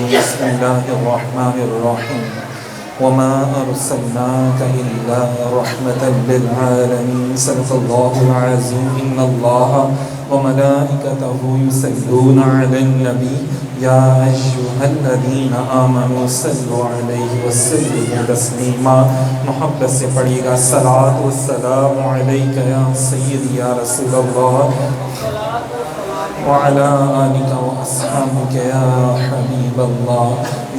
بسم الله الرحمن الرحيم وما أرسلناك إلا رحمة للعالمين صدق الله العظيم إن الله وملائكته يصلون على النبي يا أيها الذين آمنوا صلوا عليه وسلموا تسليما. محبت سے پڑھیے گا صلاۃ والسلام علیک یا سیدی یا رسول اللہ وعلى آلك وأصحابك يا حبيب الله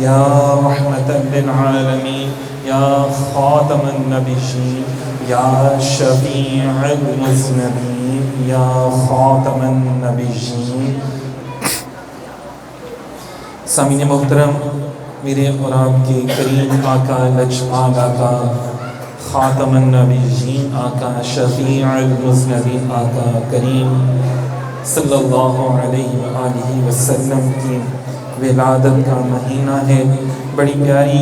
يا رحمة للعالمين يا خاتم النبيين يا شفيع المذنبين يا خاتم النبيين. سامعین محترم، میرے اور آپ کے کریم آقا لجپال آقا خاتم النبیین آقا شفیع المذنبین آقا کریم صلی اللہ علیہ وآلہ وسلم کی ولادت کا مہینہ ہے. بڑی پیاری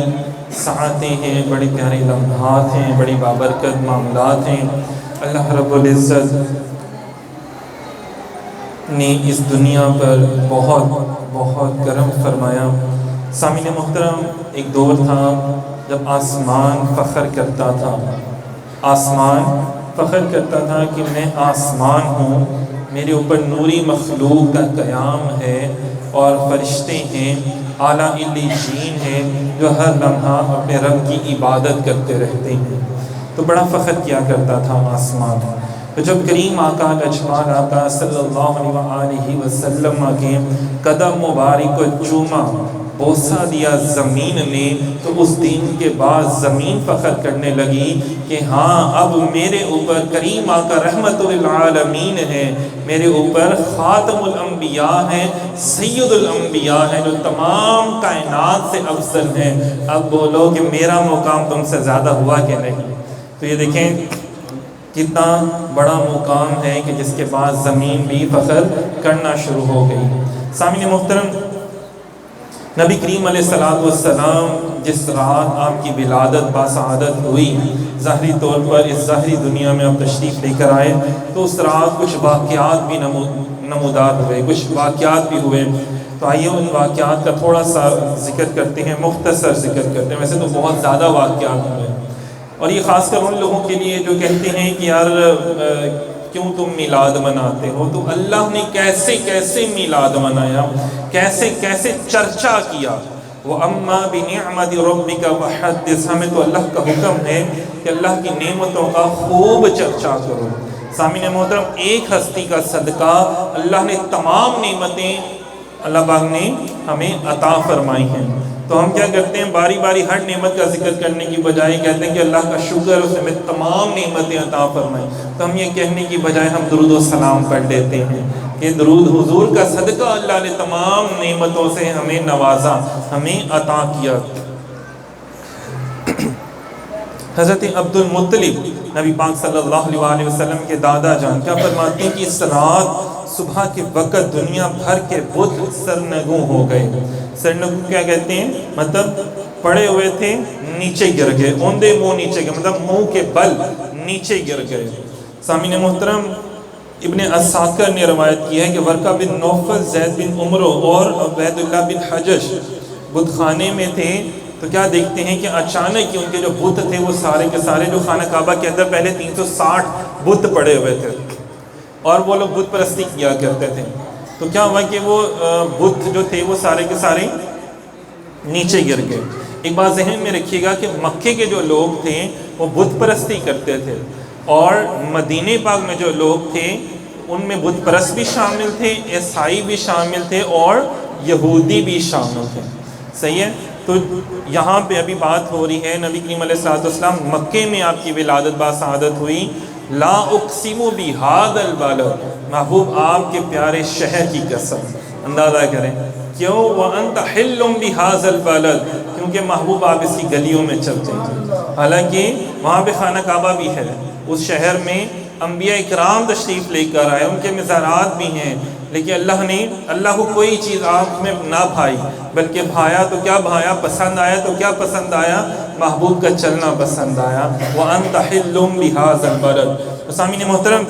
ساعتیں ہیں، بڑے پیارے لمحات ہیں، بڑی بابرکت معاملات ہیں. اللہ رب العزت نے اس دنیا پر بہت بہت کرم فرمایا. سامعین محترم، ایک دور تھا جب آسمان فخر کرتا تھا. آسمان فخر کرتا تھا کہ میں آسمان ہوں، میرے اوپر نوری مخلوق کا قیام ہے اور فرشتے ہیں، اعلیٰ علیین ہیں جو ہر لمحہ اپنے رب کی عبادت کرتے رہتے ہیں. تو بڑا فخر کیا کرتا تھا آسمان. تو جب کریم آقا لجپال آقا صلی اللہ علیہ وسلم کے قدم مبارک کو چوما، بوسہ دیا زمین نے، تو اس دن کے بعد زمین فخر کرنے لگی کہ ہاں اب میرے اوپر کریم آقا رحمت للعالمین ہے، میرے اوپر خاتم الانبیاء ہیں، سید الانبیاء ہیں جو تمام کائنات سے افضل ہیں. اب بولو کہ میرا مقام تم سے زیادہ ہوا کہ نہیں. تو یہ دیکھیں کتنا بڑا مقام ہے کہ جس کے بعد زمین بھی فخر کرنا شروع ہو گئی. سامعین محترم، نبی کریم علیہ السلام جس رات آپ کی ولادت باسعادت ہوئی، ظاہری طور پر اس ظاہری دنیا میں آپ تشریف لے کر آئے، تو اس رات کچھ واقعات بھی نمودار ہوئے، کچھ واقعات بھی ہوئے. تو آئیے ان واقعات کا تھوڑا سا ذکر کرتے ہیں، مختصر ذکر کرتے ہیں. ویسے تو بہت زیادہ واقعات ہوئے، اور یہ خاص کر ان لوگوں کے لیے جو کہتے ہیں کہ یار کیوں تم میلاد مناتے ہو. تو اللہ نے کیسے کیسے میلاد منایا، کیسے کیسے چرچا کیا. وَأَمَّا بِنِعْمَةِ رَبِّكَ وَحَدِّثْ. ہمیں تو اللہ کا حکم ہے کہ اللہ کی نعمتوں کا خوب چرچا کرو. سامعین محترم، ایک ہستی کا صدقہ اللہ نے تمام نعمتیں اللہ پاک نے ہمیں عطا فرمائی ہیں. تو ہم کیا کرتے ہیں، باری باری ہر نعمت کا ذکر کرنے کی بجائے کہتے ہیں کہ اللہ کا شکر اس نے ہمیں تمام نعمتیں عطا فرمائیں. تو ہم یہ کہنے کی بجائے ہم درود و سلام پڑھ لیتے ہیں کہ درود حضور کا صدقہ اللہ نے تمام نعمتوں سے ہمیں نوازا، ہمیں عطا کیا. حضرت عبد المطلب نبی پاک صلی اللہ علیہ وسلم کے دادا جان کیا فرماتے ہیں کہ اس رات صبح کے وقت دنیا بھر کے بت سرنگوں ہو گئے. سرنگوں کیا کہتے ہیں، مطلب پڑے ہوئے تھے نیچے گر گئے، اوندے منہ نیچے گئے، مطلب منہ کے بل نیچے گر گئے. سامعین محترم، ابن اساکر نے روایت کی ہے کہ ورقہ بن نوفل، زید بن عمرو اور عبید اللہ بن حجش بت خانے میں تھے. تو کیا دیکھتے ہیں کہ اچانک ہی ان کے جو بت تھے وہ سارے کے سارے جو خانہ کعبہ کے اندر پہلے 360 بت پڑے ہوئے تھے اور وہ لوگ بت پرستی کیا کرتے تھے. تو کیا ہوا کہ وہ بت جو تھے وہ سارے کے سارے نیچے گر گئے. ایک بات ذہن میں رکھیے گا کہ مکے کے جو لوگ تھے وہ بت پرستی کرتے تھے، اور مدینہ پاک میں جو لوگ تھے ان میں بت پرست بھی شامل تھے، عیسائی بھی شامل تھے اور یہودی بھی شامل تھے. صحیح ہے. تو یہاں پہ ابھی بات ہو رہی ہے، نبی کریم علیہ السلام مکے میں آپ کی ولادت باسعادت ہوئی. لا اقسم بہذا البلد، محبوب آپ کے پیارے شہر کی قسم. اندازہ کریں کیوں، وانت حل بہذا البلد، کیونکہ محبوب آپ اس کی گلیوں میں چلتے ہیں. حالانکہ وہاں پہ خانہ کعبہ بھی ہے، اس شہر میں انبیاء اکرام تشریف لے کر آئے، ان کے مزارات بھی ہیں، لیکن اللہ کو کوئی چیز آپ میں نہ بھائی، بلکہ بھایا تو کیا بھایا، پسند آیا تو کیا پسند آیا، محبوب کا چلنا پسند آیا. وَأَنْتَ حِلٌّ بِهَذَا الْبَلَدِ. سامعین محترم،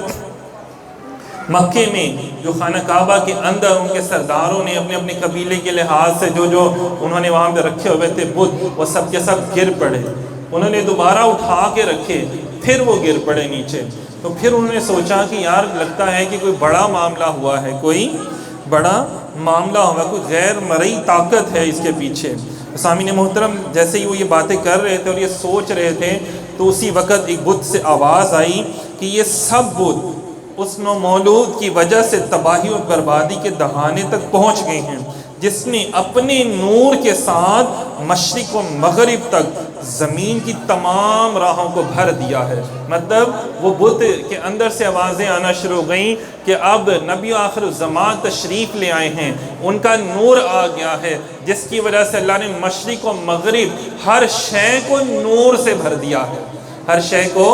مکے میں جو خانہ کعبہ کے اندر ان کے سرداروں نے اپنے اپنے قبیلے کے لحاظ سے جو انہوں نے وہاں پہ رکھے ہوئے تھے بت، وہ سب کے سب گر پڑے. انہوں نے دوبارہ اٹھا کے رکھے، پھر وہ گر پڑے نیچے. تو پھر انہوں نے سوچا کہ یار لگتا ہے کہ کوئی بڑا معاملہ ہوا ہے، کوئی بڑا معاملہ ہوا، کوئی غیر مرئی طاقت ہے اس کے پیچھے. سامعین محترم، جیسے ہی وہ یہ باتیں کر رہے تھے اور یہ سوچ رہے تھے تو اسی وقت ایک بت سے آواز آئی کہ یہ سب بت اس نومولود کی وجہ سے تباہی اور بربادی کے دہانے تک پہنچ گئے ہیں، جس نے اپنے نور کے ساتھ مشرق و مغرب تک زمین کی تمام راہوں کو بھر دیا ہے. مطلب وہ بت کے اندر سے آوازیں آنا شروع ہو گئیں کہ اب نبی آخر الزمان تشریف لے آئے ہیں، ان کا نور آ گیا ہے، جس کی وجہ سے اللہ نے مشرق و مغرب ہر شے کو نور سے بھر دیا ہے. ہر شے کو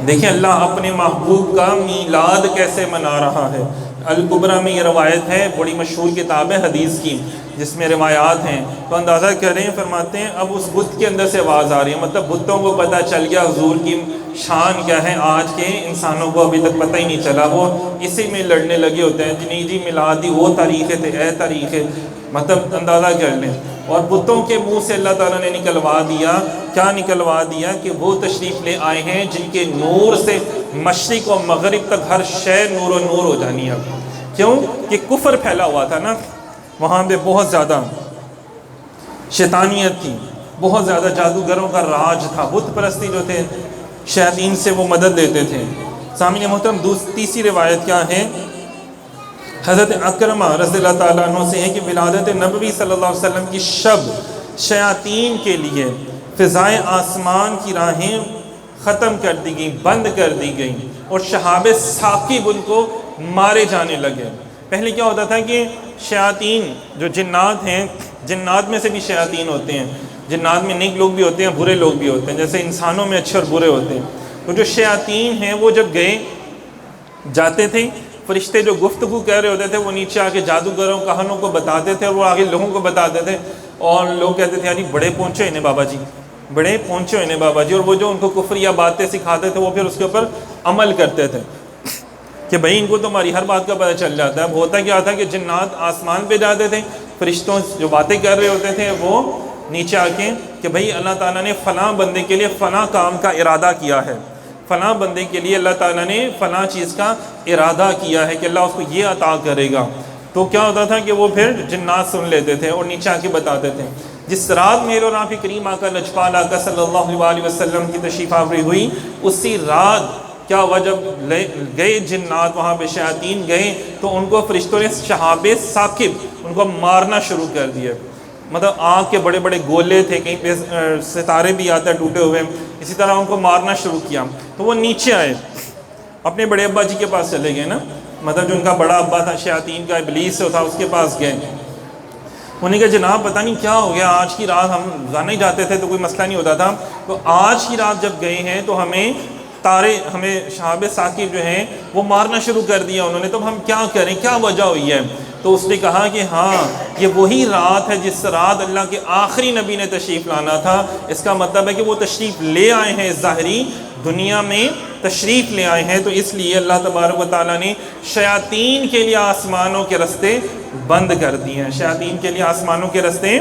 دیکھیں اللہ اپنے محبوب کا میلاد کیسے منا رہا ہے. الکبریٰ میں یہ روایت ہے، بڑی مشہور کتاب ہے حدیث کی جس میں روایات ہیں. تو اندازہ کریں، فرماتے ہیں اب اس بت کے اندر سے آواز آ رہی ہے، مطلب بتوں کو پتہ چل گیا حضور کی شان کیا ہے، آج کے انسانوں کو ابھی تک پتہ ہی نہیں چلا، وہ اسی میں لڑنے لگے ہوتے ہیں نہیں جی میلادی وہ تاریخیں تھے، اے تاریخیں، مطلب اندازہ کر لیں. اور بتوں کے منہ سے اللہ تعالیٰ نے نکلوا دیا، کیا نکلوا دیا کہ وہ تشریف لے آئے ہیں جن کے نور سے مشرق و مغرب تک ہر شے نور و نور ہو جانی ہے. کیوں کہ کفر پھیلا ہوا تھا نا وہاں پہ، بہت زیادہ شیطانیت تھی، بہت زیادہ جادوگروں کا راج تھا، بت پرستی جو تھے شیاطین سے وہ مدد لیتے تھے. سامعین محترم، تیسری روایت کیا ہے؟ حضرت اکرمہ رضی اللہ تعالیٰ عنہ سے ہے کہ ولادت نبوی صلی اللہ علیہ وسلم کی شب شیاطین کے لیے فضائے آسمان کی راہیں ختم کر دی گئیں، بند کر دی گئیں، اور شہاب ثاقب ان کو مارے جانے لگے. پہلے کیا ہوتا تھا کہ شیاطین جو جنات ہیں، جنات میں سے بھی شیاطین ہوتے ہیں، جنات میں نیک لوگ بھی ہوتے ہیں، برے لوگ بھی ہوتے ہیں، جیسے انسانوں میں اچھے اور برے ہوتے ہیں. تو جو شیاطین ہیں وہ جب جاتے تھے، فرشتے جو گفتگو کہہ رہے ہوتے تھے وہ نیچے آ کے جادوگروں کہانوں کو بتاتے تھے اور وہ آگے لوگوں کو بتاتے تھے، اور لوگ کہتے تھے یعنی بڑے پہنچے انہیں بابا جی، بڑے پہنچے انہیں بابا جی. اور وہ جو ان کو کفریہ باتیں سکھاتے تھے وہ پھر اس کے اوپر عمل کرتے تھے کہ بھائی ان کو تو ہماری ہر بات کا پتہ چل جاتا ہے. اب ہوتا کیا تھا کہ جنات آسمان پہ جاتے تھے، فرشتوں جو باتیں کر رہے ہوتے تھے وہ نیچے آ کے کہ بھائی اللہ تعالیٰ نے فلاں بندے کے لیے فلاں کام کا ارادہ کیا ہے، فلاں بندے کے لیے اللہ تعالیٰ نے فلاں چیز کا ارادہ کیا ہے کہ اللہ اس کو یہ عطا کرے گا. تو کیا ہوتا تھا کہ وہ پھر جنات سن لیتے تھے اور نیچے آ کے بتاتے تھے. جس رات میرے اور آپ کی کریم آقا لجپال آقا صلی اللہ علیہ وسلم کی تشریف آوری ہوئی، اسی رات کیا ہوا جب گئے جنات وہاں پہ شیاطین گئے تو ان کو فرشتوں نے شہاب ثاقب ان کو مارنا شروع کر دیا. مطلب آنکھ کے بڑے بڑے گولے تھے، کہیں پہ ستارے بھی آتے ہیں ٹوٹے ہوئے، اسی طرح ان کو مارنا شروع کیا. تو وہ نیچے آئے، اپنے بڑے ابا جی کے پاس چلے گئے نا، مطلب جو ان کا بڑا ابا تھا شیاطین کا ابلیس سے تھا، اس کے پاس گئے. انہوں نے کہا جناب پتہ نہیں کیا ہو گیا، آج کی رات ہم جانا ہی جاتے تھے تو کوئی مسئلہ نہیں ہوتا تھا، تو آج کی رات جب گئے ہیں تو ہمیں شہاب ثاقب جو ہیں وہ مارنا شروع کر دیا انہوں نے، تو ہم کیا کریں، کیا وجہ ہوئی ہے؟ تو اس نے کہا کہ ہاں یہ وہی رات ہے جس رات اللہ کے آخری نبی نے تشریف لانا تھا. اس کا مطلب ہے کہ وہ تشریف لے آئے ہیں، ظاہری دنیا میں تشریف لے آئے ہیں، تو اس لیے اللہ تبارک و تعالیٰ نے شیاطین کے لیے آسمانوں کے رستے بند کر دیے ہیں، شیاطین کے لیے آسمانوں کے رستے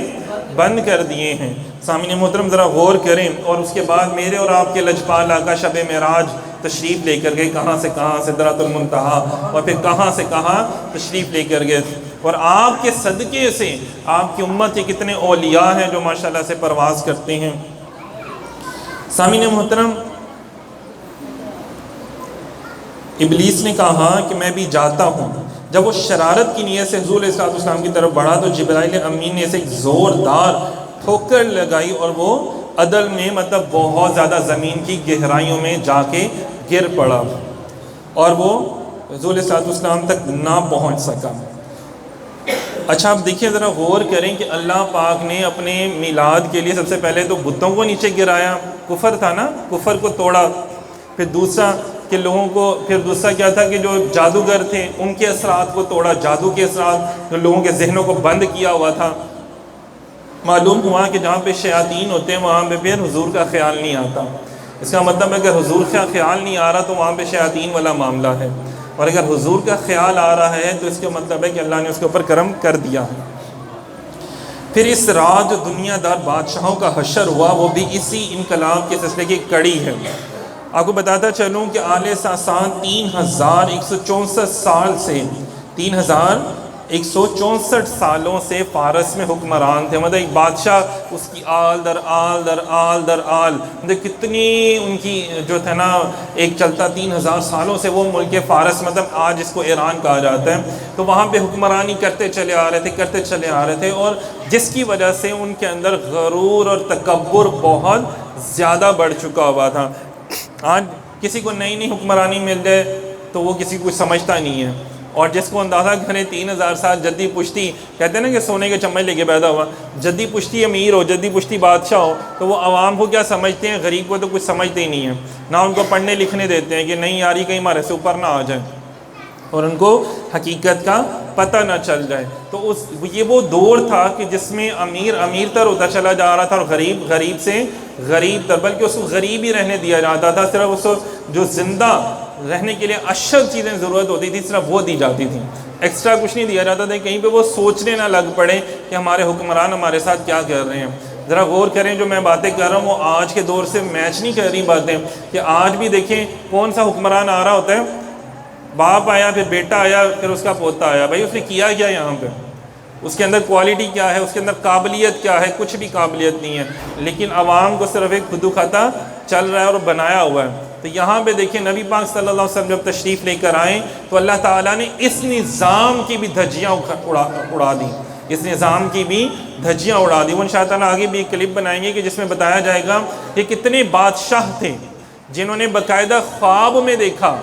بند کر دیے ہیں. سامعین محترم ذرا غور کریں. اور اس کے بعد میرے اور آپ کے لجپال آقا شب معراج تشریف لے کر گئے، کہاں سے کہاں، سدرۃ المنتہا، اور پھر کہاں سے کہاں تشریف لے کر گئے. اور آپ کے صدقے سے آپ کی امت کے کتنے اولیاء ہیں جو ماشاءاللہ سے پرواز کرتے ہیں. سامعین محترم، ابلیس نے کہا کہ میں بھی جاتا ہوں. جب وہ شرارت کی نیت سے حضور علیہ السلام کی طرف بڑھا تو جبرائیل امین نے اسے ایک زوردار ٹھوکر لگائی اور وہ عدل میں مطلب بہت زیادہ زمین کی گہرائیوں میں جا کے گر پڑا اور وہ حضور علیہ السلام تک نہ پہنچ سکا. اچھا آپ دیکھیں ذرا غور کریں کہ اللہ پاک نے اپنے میلاد کے لیے سب سے پہلے تو بتوں کو نیچے گرایا، کفر تھا نا، کفر کو توڑا. پھر دوسرا کہ لوگوں کو، پھر دوسرا کیا تھا کہ جو جادوگر تھے ان کے اثرات کو توڑا، جادو کے اثرات جو لوگوں کے ذہنوں کو بند کیا ہوا تھا. معلوم ہوا کہ جہاں پہ شیاطین ہوتے ہیں وہاں پہ پھر حضور کا خیال نہیں آتا. اس کا مطلب ہے اگر حضور کا خیال نہیں آ رہا تو وہاں پہ شیاطین والا معاملہ ہے، اور اگر حضور کا خیال آ رہا ہے تو اس کا مطلب ہے کہ اللہ نے اس کے اوپر کرم کر دیا ہے۔ پھر اس رات جو دنیا دار بادشاہوں کا حشر ہوا وہ بھی اسی انقلاب کے سلسلے کی کڑی ہے۔ آپ کو بتاتا چلوں کہ آل ساسان 3164 سال سے 3164 سالوں سے فارس میں حکمران تھے، مطلب ایک بادشاہ اس کی آل در آل در آل در آل، مطلب کتنی ان کی جو تھا نا ایک چلتا 3000 سالوں سے وہ ملک فارس، مطلب آج اس کو ایران کہا جاتا ہے، تو وہاں پہ حکمرانی کرتے چلے آ رہے تھے اور جس کی وجہ سے ان کے اندر غرور اور تکبر بہت زیادہ بڑھ چکا ہوا تھا۔ آج کسی کو نئی حکمرانی مل جائے تو وہ کسی کو سمجھتا نہیں ہے، اور جس کو اندازہ کریں 3000 سال جدی پشتی، کہتے ہیں نا کہ سونے کے چمچ لے کے پیدا ہوا، جدی پشتی امیر ہو، جدی پشتی بادشاہ ہو، تو وہ عوام کو کیا سمجھتے ہیں؟ غریب کو تو کچھ سمجھتے ہی نہیں ہیں، نہ ان کو پڑھنے لکھنے دیتے ہیں کہ نہیں یار یہ کہیں ہمارے سے اوپر نہ آ جائے اور ان کو حقیقت کا پتہ نہ چل جائے۔ تو یہ وہ دور تھا کہ جس میں امیر تر ہوتا چلا جا رہا تھا اور غریب سے غریب تر، بلکہ اس کو غریب ہی رہنے دیا جاتا تھا، صرف اس کو جو زندہ رہنے کے لیے اشد چیزیں ضرورت ہوتی تھی صرف وہ دی جاتی تھیں، ایکسٹرا کچھ نہیں دیا جاتا تھا، کہیں پہ وہ سوچنے نہ لگ پڑے کہ ہمارے حکمران ہمارے ساتھ کیا کر رہے ہیں۔ ذرا غور کریں، جو میں باتیں کر رہا ہوں وہ آج کے دور سے میچ نہیں کر رہی باتیں، کہ آج بھی دیکھیں کون سا حکمران آ رہا ہوتا ہے، باپ آیا، پھر بیٹا آیا، پھر اس کا پوتا آیا، بھائی اس نے کیا کیا یہاں پہ، اس کے اندر کوالٹی کیا ہے، اس کے اندر قابلیت کیا ہے؟ کچھ بھی قابلیت نہیں ہے، لیکن عوام کو صرف ایک خود خطا چل رہا ہے اور بنایا ہوا ہے۔ تو یہاں پہ دیکھیں نبی پاک صلی اللہ علیہ وسلم جب تشریف لے کر آئیں تو اللہ تعالیٰ نے اس نظام کی بھی دھجیاں اڑا دی، اس نظام کی بھی دھجیاں اڑا دی۔ وہ انشاءاللہ تعالیٰ آگے بھی ایک کلپ بنائیں گے کہ جس میں بتایا جائے گا کہ کتنے بادشاہ تھے جنہوں نے باقاعدہ خواب میں دیکھا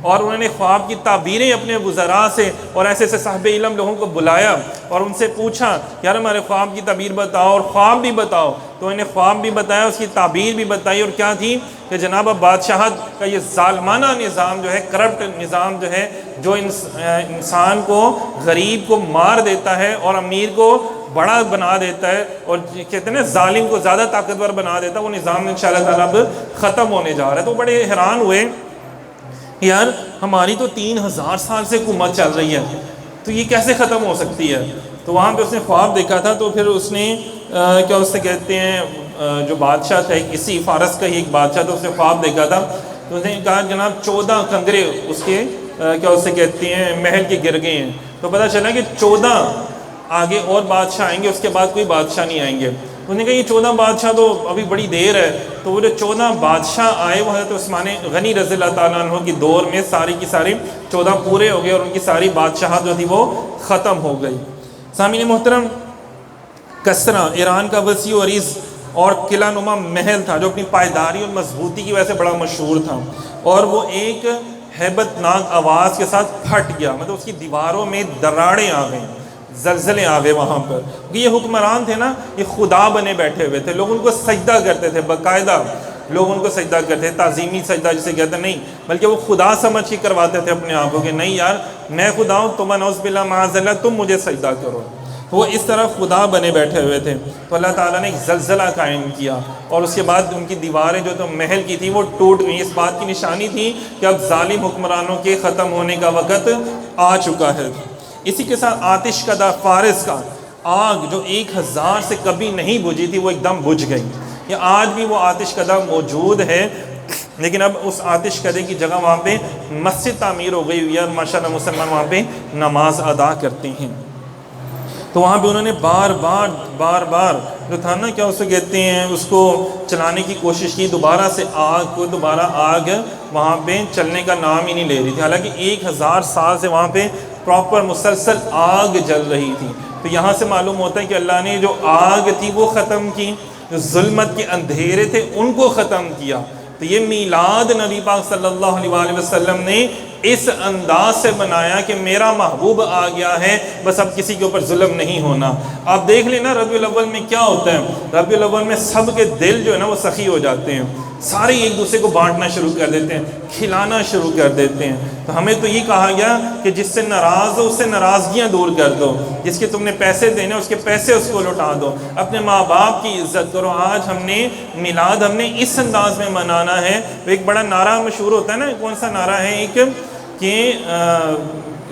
اور انہوں نے خواب کی تعبیریں اپنے وزراء سے اور ایسے صاحب علم لوگوں کو بلایا اور ان سے پوچھا یار ہمارے خواب کی تعبیر بتاؤ اور خواب بھی بتاؤ، تو انہیں خواب بھی بتایا، اس کی تعبیر بھی بتائی، اور کیا تھی کہ جناب بادشاہت کا یہ ظالمانہ نظام جو ہے، کرپٹ نظام جو ہے، جو انسان کو غریب کو مار دیتا ہے اور امیر کو بڑا بنا دیتا ہے، اور کہتے ہیں ظالم کو زیادہ طاقتور بنا دیتا ہے، وہ نظام انشاءاللہ تعالیٰ اب ختم ہونے جا رہا ہے۔ تو بڑے حیران ہوئے یار ہماری تو 3000 سال سے حکومت چل رہی ہے، تو یہ کیسے ختم ہو سکتی ہے؟ تو وہاں پہ اس نے خواب دیکھا تھا، تو پھر اس نے کیا اس سے کہتے ہیں جو بادشاہ تھا اسی فارس کا ہی ایک بادشاہ تھا، اس نے خواب دیکھا تھا، تو اس نے کہا جناب 14 کنگرے اس کے کیا اس سے کہتے ہیں محل کے گر گئے ہیں، تو پتہ چلا کہ 14 آگے اور بادشاہ آئیں گے، اس کے بعد کوئی بادشاہ نہیں آئیں گے۔ انہوں نے کہا یہ 14 بادشاہ تو ابھی بڑی دیر ہے، تو وہ جو 14 بادشاہ آئے وہ حضرت عثمان غنی رضی اللہ تعالیٰ عنہ کی دور میں ساری کی ساری 14 پورے ہو گئے اور ان کی ساری بادشاہت جو تھی وہ ختم ہو گئی۔ سامعین محترم، کسرا ایران کا وسیع و عریض اور قلعہ نما محل تھا جو اپنی پائیداری اور مضبوطی کی وجہ سے بڑا مشہور تھا، اور وہ ایک ہیبت ناک آواز کے ساتھ پھٹ گیا، مطلب اس کی دیواروں میں دراڑیں آ گئیں، زلزلے آ گئے وہاں پر، کیونکہ یہ حکمران تھے نا، یہ خدا بنے بیٹھے ہوئے تھے، لوگ ان کو سجدہ کرتے تھے، باقاعدہ لوگ ان کو سجدہ کرتے تھے، تعظیمی سجدہ جسے کہتے ہیں، نہیں بلکہ وہ خدا سمجھ کے کرواتے تھے اپنے آپ کو کہ نہیں یار میں خدا ہوں، تم نعوذ باللہ معاذ اللہ تم مجھے سجدہ کرو، وہ اس طرح خدا بنے بیٹھے ہوئے تھے۔ تو اللہ تعالیٰ نے ایک زلزلہ قائم کیا اور اس کے بعد ان کی دیواریں جو تو محل کی تھی وہ ٹوٹ گئی، اس بات کی نشانی تھی کہ اب ظالم حکمرانوں کے ختم ہونے کا وقت آ چکا ہے۔ اسی کے ساتھ آتش کدہ فارس کا آگ جو 1000 سے کبھی نہیں بجھی تھی وہ ایک دم بجھ گئی، یہ آج بھی وہ آتش کدہ موجود ہے، لیکن اب اس آتش کدے کی جگہ وہاں پہ مسجد تعمیر ہو گئی ہوئی ہے، ماشاءاللہ مسلمان وہاں پہ نماز ادا کرتے ہیں۔ تو وہاں پہ انہوں نے بار بار جو تھا نا کیا اسے کہتے ہیں اس کو چلانے کی کوشش کی، دوبارہ آگ وہاں پہ چلنے کا نام ہی نہیں لے رہی تھی، حالانکہ 1000 سال سے وہاں پہ پراپر مسلسل آگ جل رہی تھی۔ تو یہاں سے معلوم ہوتا ہے کہ اللہ نے جو آگ تھی وہ ختم کی، جو ظلمت کے اندھیرے تھے ان کو ختم کیا۔ تو یہ میلاد نبی پاک صلی اللہ علیہ وسلم نے اس انداز سے بنایا کہ میرا محبوب آ گیا ہے، بس اب کسی کے اوپر ظلم نہیں ہونا۔ آپ دیکھ لیں نا ربیع الاول میں کیا ہوتا ہے، ربیع الاول میں سب کے دل جو ہے نا وہ سخی ہو جاتے ہیں، سارے ایک دوسرے کو بانٹنا شروع کر دیتے ہیں، کھلانا شروع کر دیتے ہیں۔ تو ہمیں تو یہ کہا گیا کہ جس سے ناراض ہو اس سے ناراضگیاں دور کر دو، جس کے تم نے پیسے دینے اس کے پیسے اس کو لوٹا دو، اپنے ماں باپ کی عزت کرو۔ آج ہم نے میلاد ہم نے اس انداز میں منانا ہے۔ ایک بڑا نعرہ مشہور ہوتا ہے نا، کون سا نعرہ ہے ایک کہ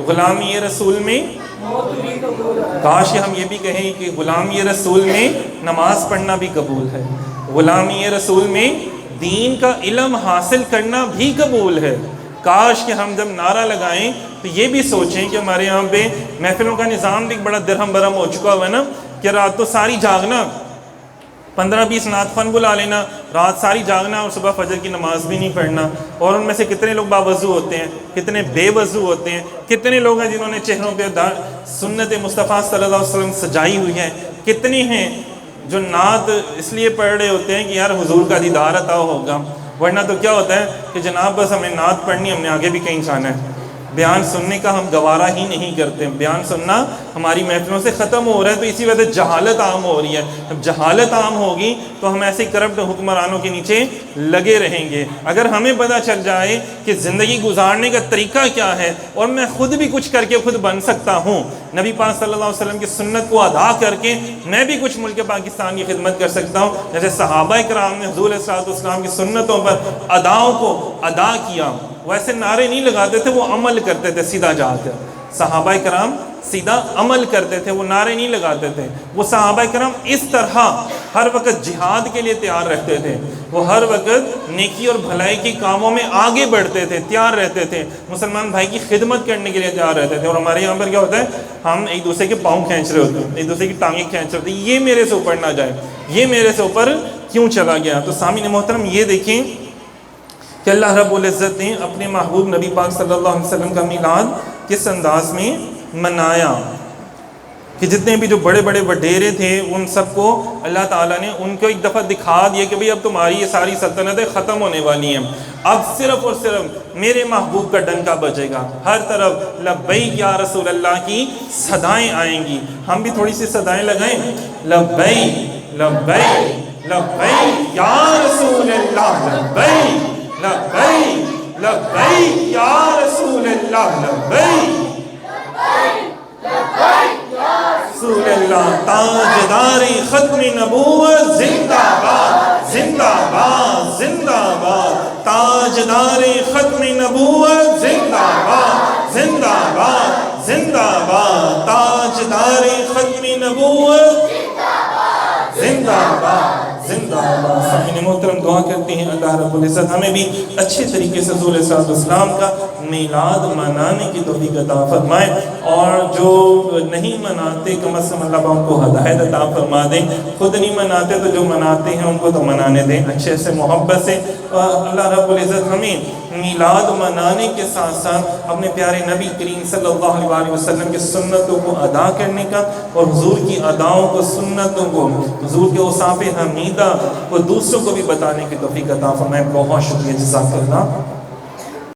غلامی رسول میں، کاش کہ ہم یہ بھی کہیں کہ غلامی رسول میں نماز پڑھنا بھی قبول ہے، غلامی رسول میں دین کا علم حاصل کرنا بھی قبول ہے۔ کاش کہ ہم جب نعرہ لگائیں تو یہ بھی سوچیں کہ ہمارے یہاں پہ محفلوں کا نظام بھی بڑا درہم برہم ہو چکا ہوا ہے نا، کہ رات تو ساری جاگنا، 15-20 نعت خوان بلا لینا، رات ساری جاگنا اور صبح فجر کی نماز بھی نہیں پڑھنا۔ اور ان میں سے کتنے لوگ باوضو ہوتے ہیں، کتنے بے وضو ہوتے ہیں، کتنے لوگ ہیں جنہوں نے چہروں پہ سنت مصطفیٰ صلی اللہ علیہ وسلم سجائی ہوئی ہے، کتنے ہیں جو نعت اس لیے پڑھ رہے ہوتے ہیں کہ یار حضور کا دیدار عطا ہوگا، ورنہ تو کیا ہوتا ہے کہ جناب بس ہمیں نعت پڑھنی، ہم نے آگے بھی کہیں جانا ہے۔ بیان سننے کا ہم گوارہ ہی نہیں کرتے، بیان سننا ہماری محفلوں سے ختم ہو رہا ہے، تو اسی وجہ سے جہالت عام ہو رہی ہے۔ جب جہالت عام ہوگی تو ہم ایسے کرپٹ حکمرانوں کے نیچے لگے رہیں گے۔ اگر ہمیں پتہ چل جائے کہ زندگی گزارنے کا طریقہ کیا ہے اور میں خود بھی کچھ کر کے خود بن سکتا ہوں، نبی پاک صلی اللہ علیہ وسلم کی سنت کو ادا کر کے میں بھی کچھ ملک پاکستان کی خدمت کر سکتا ہوں، جیسے صحابہ کرام نے حضور صلی اللہ علیہ وسلم کی سنتوں پر اداؤں کو ادا کیا۔ ویسے نعرے نہیں لگاتے تھے، وہ عمل کرتے تھے سیدھا جا کر۔ صحابہ کرام سیدھا عمل کرتے تھے، وہ نعرے نہیں لگاتے تھے۔ وہ صحابہ کرام اس طرح ہر وقت جہاد کے لیے تیار رہتے تھے، وہ ہر وقت نیکی اور بھلائی کے کاموں میں آگے بڑھتے تھے، تیار رہتے تھے، مسلمان بھائی کی خدمت کرنے کے لیے تیار رہتے تھے۔ اور ہمارے یہاں پر کیا ہوتا ہے، ہم ایک دوسرے کے پاؤں کھینچ رہے ہوتے ہیں، ایک دوسرے کی ٹانگیں کھینچ رہے ہوتے ہیں، یہ میرے سے اوپر نہ جائے، یہ میرے سے اوپر کیوں چلا گیا۔ تو سامعین محترم یہ دیکھیں کہ اللہ رب العزت نے اپنے محبوب نبی پاک صلی اللہ علیہ وسلم کا میلاد کس انداز میں منایا، کہ جتنے بھی جو بڑے بڑے وڈیرے تھے ان سب کو اللہ تعالیٰ نے ان کو ایک دفعہ دکھا دیا کہ بھئی اب تمہاری یہ ساری سلطنتیں ختم ہونے والی ہیں، اب صرف اور صرف میرے محبوب کا ڈنکا بجے گا، ہر طرف لبیک یا رسول اللہ کی صدائیں آئیں گی۔ ہم بھی تھوڑی سی صدائیں لگائیں، لبیک لبیک لبیک یا رسول اللہ، لبیک لبیک لبیک یا رسول اللہ، لبیک رسول اللہ۔ تاجدار ختم نبوت زندہ باد، زندہ باد، زندہ باد۔ تاجدار ختم نبوت زندہ باد، زندہ باد، زندہ باد۔ تاجدار ختم نبوت زندہ باد، زندہ باد۔ سامعین محترم دعا کرتے ہیں اللہ رب العزت ہمیں بھی اچھے طریقے سے حضور صلی اللہ علیہ وسلم کا میلاد منانے کی توفیق عطا فرمائے، اور جو نہیں مناتے کم از کم اللہ ان کو ہدایت عطا فرما دیں، خود نہیں مناتے تو جو مناتے ہیں ان کو تو منانے دیں اچھے سے، محبت سے۔ اللہ رب العزت ہمیں میلاد منانے کے ساتھ ساتھ اپنے پیارے نبی کریم صلی اللہ علیہ وسلم کی سنتوں کو ادا کرنے کا، اور حضور کی اداؤں کو، سنتوں کو، حضور کے اوصاف حمیدہ کو دوسروں کو بھی بتانے کی توفیق عطا فرمائے۔ بہت شکریہ، جزاک اللہ۔